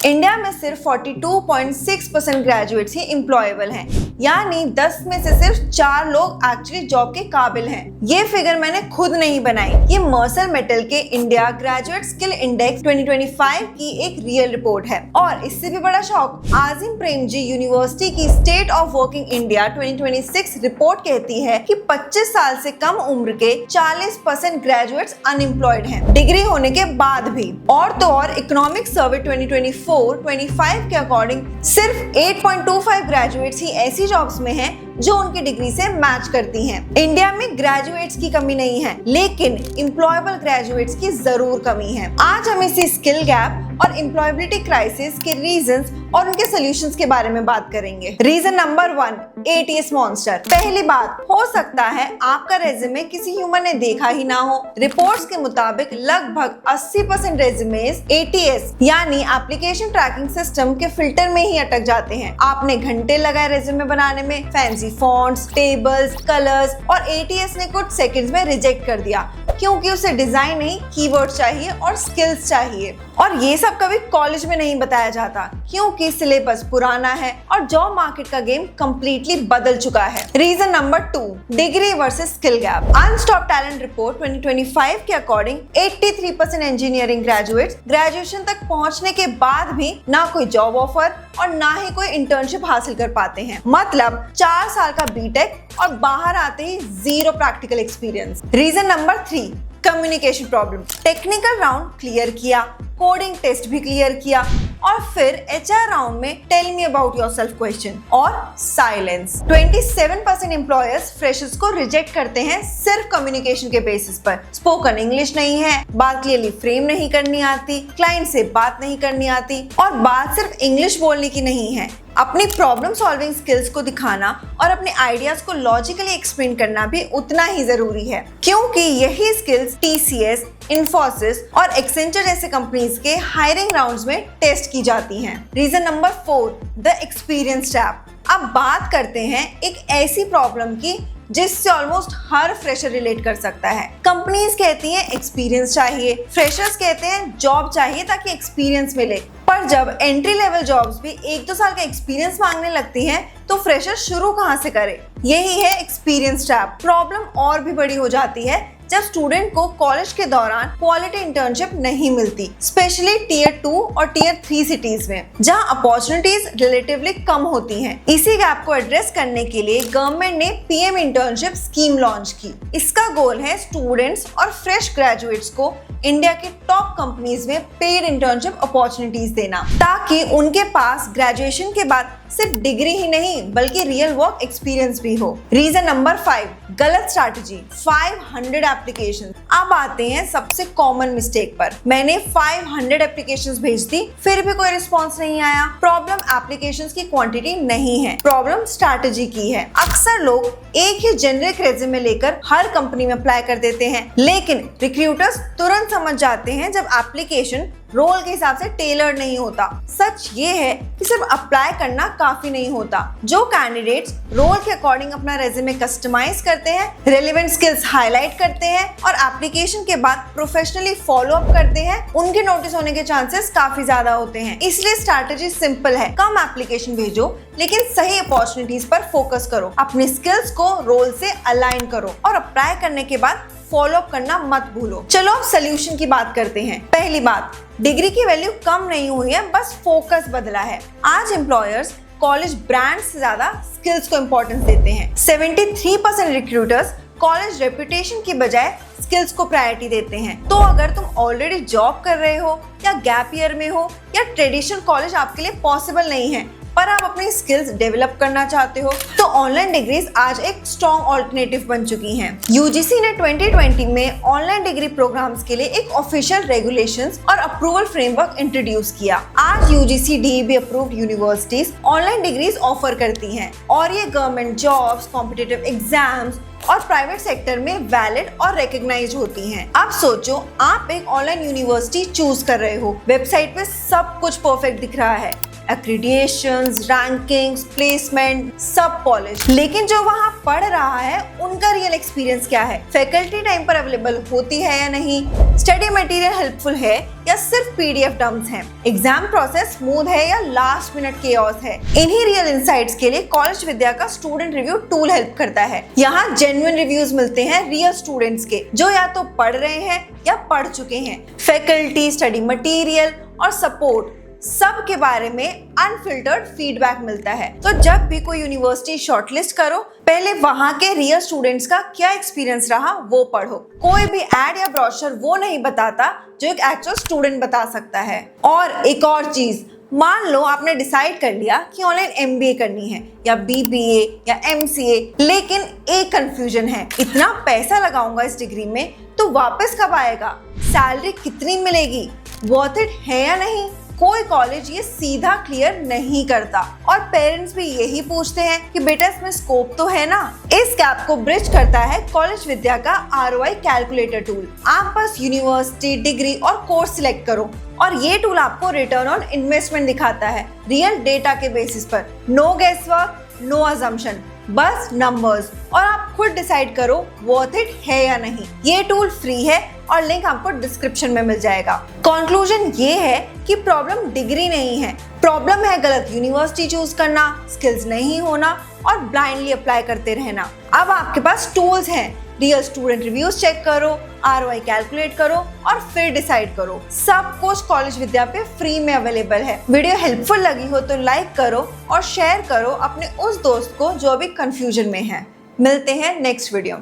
India में सिर्फ 42.6% graduates ही employable हैं, यानी 10 में से सिर्फ 4 लोग एक्चुअली जॉब के काबिल हैं। ये फिगर मैंने खुद नहीं बनाई, ये मर्सर मेटल के इंडिया ग्रेजुएट स्किल इंडेक्स 2025 की एक रियल रिपोर्ट है। और इससे भी बड़ा शौक, आजिम प्रेमजी यूनिवर्सिटी की state of working India 2026 report कहती है कि 25 साल से कम उम्र के 40% ग्रेजुएट्स अनएम्प्लॉयड हैं, डिग्री होने के बाद भी। और तो और इकोनॉमिक सर्वे 2024-25 के अकॉर्डिंग सिर्फ 8.25 ग्रेजुएट्स ही ऐसी जॉब्स में हैं जो उनकी डिग्री से मैच करती हैं। इंडिया में ग्रेजुएट्स की कमी नहीं है, लेकिन एम्प्लॉयबल ग्रेजुएट्स की जरूर कमी है। आज हम इसी स्किल गैप और एम्प्लॉयबिलिटी क्राइसिस के रीजंस और उनके सॉल्यूशंस के बारे में बात करेंगे। Reason number 1, ATS monster. पहली बात, हो सकता है आपका रेज्यूमे किसी ह्यूमन ने देखा ही ना हो। रिपोर्ट्स के मुताबिक लगभग 80% रेज्यूमेस ATS यानी एप्लीकेशन ट्रैकिंग सिस्टम के फिल्टर में ही अटक जाते हैं। आपने घंटे लगाए रेज्यूमे बनाने में, फैंसी फॉन्ट्स, टेबल्स, कलर्स, और ATS ने कुछ सेकंड्स में रिजेक्ट कर दिया क्योंकि उसे डिजाइन नहीं, कीवर्ड चाहिए और स्किल्स चाहिए। और ये सब कभी कॉलेज में नहीं बताया जाता क्योंकि सिलेबस पुराना है और जॉब मार्केट का गेम कंप्लीटली बदल चुका है। Reason number 2, degree versus skill gap. Unstop talent report 2025 के अकॉर्डिंग 83% इंजीनियरिंग ग्रेजुएट्स ग्रेजुएशन तक पहुंचने के बाद भी ना कोई जॉब ऑफर और ना ही कोई इंटर्नशिप हासिल कर पाते हैं। मतलब 4 साल का बीटेक और बाहर आते ही 0 practical experience. Reason number 3, communication problem. Technical round clear किया, कोडिंग टेस्ट भी क्लियर किया और फिर HR राउंड में tell me about yourself question और साइलेंस। 27% एम्प्लॉयर्स फ्रेशर्स को रिजेक्ट करते हैं सिर्फ कम्युनिकेशन के बेसिस पर। स्पोकन इंग्लिश नहीं है, बात क्लियरली फ्रेम नहीं करनी आती, क्लाइंट से बात नहीं करनी आती, और बात सिर्फ इंग्लिश बोलने की नहीं है, अपनी प्रॉब्लम सॉल्विंग स्किल्स को दिखाना और अपने आइडियाज को लॉजिकली एक्सप्लेन करना भी उतना ही जरूरी है, क्योंकि यही स्किल्स TCS, इन्फोसिस और एक्सेंचर जैसे कंपनीज के हायरिंग राउंड्स में टेस्ट की जाती हैं। Reason number 4, the experience trap. अब बात करते हैं एक ऐसी प्रॉब्लम की जिससे ऑलमोस्ट हर फ्रेशर रिलेट कर सकता है। कंपनीज कहती हैं एक्सपीरियंस चाहिए, फ्रेशर्स कहते हैं जॉब चाहिए ताकि एक्सपीरियंस मिले। पर जब एंट्री लेवल जॉब्स भी 1-2 साल का एक्सपीरियंस मांगने लगती हैं तो फ्रेशर शुरू कहां से करे? यही है एक्सपीरियंस ट्रैप। प्रॉब्लम और भी बड़ी हो जाती है जब स्टूडेंट को कॉलेज के दौरान क्वालिटी इंटर्नशिप नहीं मिलती, स्पेशली टियर 2 और टियर 3 सिटीज में, जहां अपॉर्चुनिटीज रिलेटिवली कम होती हैं। इसी गैप को एड्रेस करने के लिए गवर्नमेंट ने PM इंटर्नशिप स्कीम लॉन्च की। इसका गोल है स्टूडेंट्स और फ्रेश ग्रेजुएट्स को इंडिया के टॉप कंपनीज में पेड इंटर्नशिप अपॉर्चुनिटीज देना, ताकि उनके पास ग्रेजुएशन के बाद सिर्फ डिग्री ही नहीं बल्कि रियल वर्क एक्सपीरियंस भी हो। रीजन नंबर 5, गलत स्ट्रैटेजी। 500 एप्लीकेशन। अब आते हैं सबसे कॉमन मिस्टेक पर। मैंने 500 एप्लीकेशंस भेज दी, फिर भी कोई रिस्पॉन्स नहीं आया। प्रॉब्लम एप्लीकेशंस की क्वांटिटी नहीं है, प्रॉब्लम स्ट्रैटेजी की है। अक्सर लोग एक ही जेनरिक रेज्यूमे लेकर हर कंपनी में अप्लाई कर देते हैं, लेकिन रिक्रूटर्स तुरंत समझ जाते हैं जब एप्लीकेशन रोल के हिसाब से टेलर्ड नहीं होता। सच ये है कि सिर्फ अप्लाई करना काफी नहीं होता। जो कैंडिडेट्स रोल के अकॉर्डिंग अपना रेज्यूमे कस्टमाइज करते हैं, रेलेवेंट स्किल्स हाईलाइट करते हैं और एप्लीकेशन के बाद प्रोफेशनली फॉलो अप करते हैं, उनके नोटिस होने के चांसेस काफी ज्यादा होते हैं। इसलिए स्ट्रैटेजी सिंपल है, कम एप्लीकेशन भेजो लेकिन सही अपॉर्चुनिटीज पर फोकस करो, अपनी स्किल्स को रोल से अलाइन करो और अप्लाई करने के बाद फॉलो अप करना मत भूलो। चलो अब सोल्यूशन की बात करते हैं। पहली बात, डिग्री की वैल्यू कम नहीं हुई है, बस फोकस बदला है। आज एम्प्लॉयर्स कॉलेज ब्रांड से ज्यादा स्किल्स को इंपॉर्टेंस देते हैं। 73% रिक्रूटर्स कॉलेज रेपुटेशन की बजाय स्किल्स को प्रायोरिटी देते हैं। तो अगर तुम ऑलरेडी जॉब कर रहे हो या गैप ईयर में हो या ट्रेडिशनल कॉलेज आपके लिए पॉसिबल नहीं है, पर आप अपनी स्किल्स डेवलप करना चाहते हो, तो ऑनलाइन डिग्रीज आज एक स्ट्रॉन्ग ऑल्टरनेटिव बन चुकी हैं। UGC ने 2020 में ऑनलाइन डिग्री प्रोग्राम्स के लिए एक ऑफिशियल रेगुलेशंस और अप्रूवल फ्रेमवर्क इंट्रोड्यूस किया। आज UGC DEB approved universities online degrees offer करती हैं और ये गवर्नमेंट जॉब्स, कॉम्पिटिटिव एग्जाम्स और प्राइवेट सेक्टर में वैलिड और रिकॉग्नाइज्ड होती हैं। अब सोचो, आप एक ऑनलाइन यूनिवर्सिटी चूज कर रहे हो, वेबसाइट पे सब कुछ परफेक्ट दिख रहा है, एक्रीडिएशंस, रैंकिंग्स, प्लेसमेंट सब पॉलिश। लेकिन जो वहाँ पढ़ रहा है उनका रियल एक्सपीरियंस क्या है? फैकल्टी टाइम पर अवेलेबल होती है या नहीं? स्टडी मटेरियल हेल्पफुल है या सिर्फ पीडीएफ डम्प्स हैं? एग्जाम प्रोसेस स्मूथ है या लास्ट मिनट केओस है? इन्हीं रियल इंसाइट्स के लिए कॉलेज विद्या का स्टूडेंट रिव्यू टूल हेल्प करता है। यहाँ जेन्युइन रिव्यूज मिलते हैं रियल स्टूडेंट्स के, जो या तो पढ़ रहे हैं या पढ़ चुके हैं। फैकल्टी, स्टडी मटेरियल और सपोर्ट सब के बारे में अनफिल्टर्ड फीडबैक मिलता है। तो जब भी कोई यूनिवर्सिटी शॉर्टलिस्ट करो, पहले वहाँ के रियल स्टूडेंट्स का क्या एक्सपीरियंस रहा वो पढ़ो। कोई भी एड या ब्रोशर वो नहीं बताता जो एक एक्चुअल स्टूडेंट बता सकता है। और एक और चीज, मान लो आपने डिसाइड कर लिया कि ऑनलाइन एमबीए करनी है या बीबीए या एमसीए, लेकिन एक कंफ्यूजन है, इतना पैसा लगाऊंगा इस डिग्री में तो वापस कब आएगा? सैलरी कितनी मिलेगी? वर्थ इट है या नहीं? कोई कॉलेज ये सीधा क्लियर नहीं करता और पेरेंट्स भी यही पूछते हैं कि बेटा इसमें स्कोप तो है ना। इस गैप को ब्रिज करता है कॉलेज विद्या का ROI कैलकुलेटर टूल। आप बस यूनिवर्सिटी, डिग्री और कोर्स सिलेक्ट करो और ये टूल आपको रिटर्न ऑन इन्वेस्टमेंट दिखाता है रियल डेटा के बेसिस पर। नो गेसवर्क, नो अजम्पशन, बस नंबर्स, और आप खुद डिसाइड करो वर्थ इट है या नहीं। ये टूल फ्री है और लिंक आपको डिस्क्रिप्शन में मिल जाएगा। कंक्लूजन ये है कि प्रॉब्लम डिग्री नहीं है, प्रॉब्लम है गलत यूनिवर्सिटी चूज करना, स्किल्स नहीं होना और ब्लाइंडली अप्लाई करते रहना। अब आपके पास टूल्स हैं, रियल स्टूडेंट रिव्यूज चेक करो, ROI कैलकुलेट करो और फिर डिसाइड करो। सब कुछ कॉलेज विद्या पे फ्री में अवेलेबल है। वीडियो हेल्पफुल लगी हो तो लाइक करो और शेयर करो अपने उस दोस्त को जो अभी कंफ्यूजन में है। मिलते हैं नेक्स्ट वीडियो में।